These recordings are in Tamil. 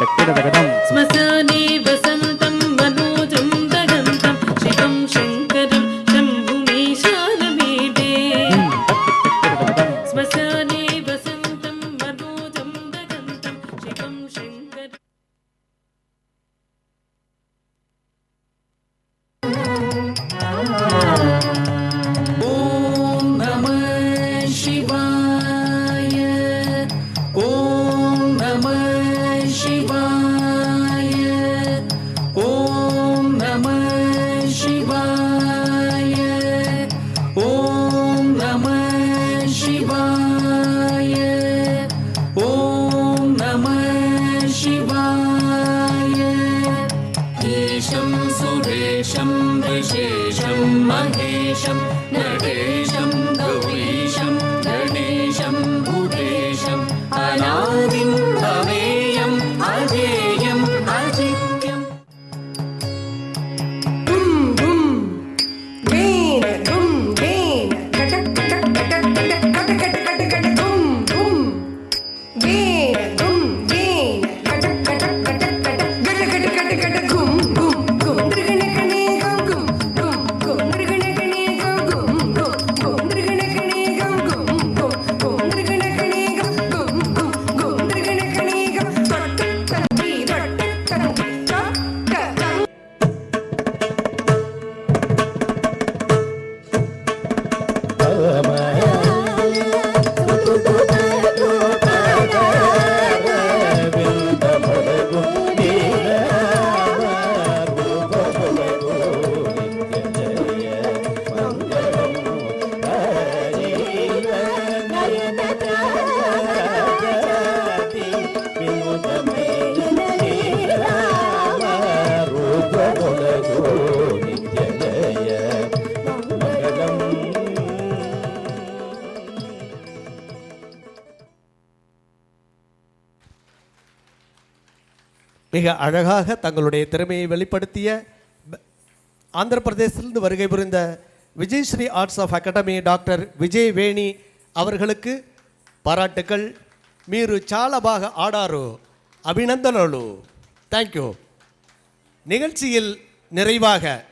ஸ்மசானே வசந்தம் மனோஜம் தகந்தம் சிவம் சங்கரம் சம்புமீசானமீடே ஸ்மசானே வசந்தம் மனோஜம் தகந்தம் சிவம் சங்கரம். ஓம் நம சிவாய. ஓம் நம சிவாய. ஓம் நம சிவாய. ஓம் நம சிவாய. ஓம் நம சிவாய. ஈஷம் சுரேஷம் விசேஷம் மகேஷம் நடேஷம் கௌரீஷம் கணேஷம் பூதேஷம் அநாதிம் அவேயம் அஜேயம் அஜித்யம். டும் டும் வேன டும் வேன கடக் கடக் கடக் கடக் கடக் கடக் கடக் டும் டும் வேன டும் வேன கடக் கடக் கடக் கடக் கடக் கடக் கடக் கும் கும் கும் திருகணகணே கும் கும் கும் கும் திருகணகணே கும் கும் கும் கும் திருகணகணே கும் கும் கும் கும் திருகணகணே கும் கும் கும் கும் திருகணகணே கும் தொட்டு தட்டி தொட்டு தட்டி தொட்டு. மிக அழகாக தங்களுடைய திறமையை வெளிப்படுத்திய ஆந்திர பிரதேசத்திலிருந்து வருகை புரிந்த Vijayasri arts of academy doctor Vijay Veni அவர்களுக்கு பாராட்டுக்கள். మీరు చాలా బాగా ஆடாரு, அபிநந்தனలు. தேங்க்யூ. நிகழ்ச்சியில் நிறைவாக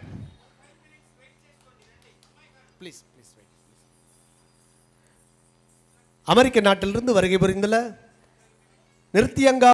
அமெரிக்க நாட்டிலிருந்து வருகை புரிந்துள்ள நிருத்தியங்கா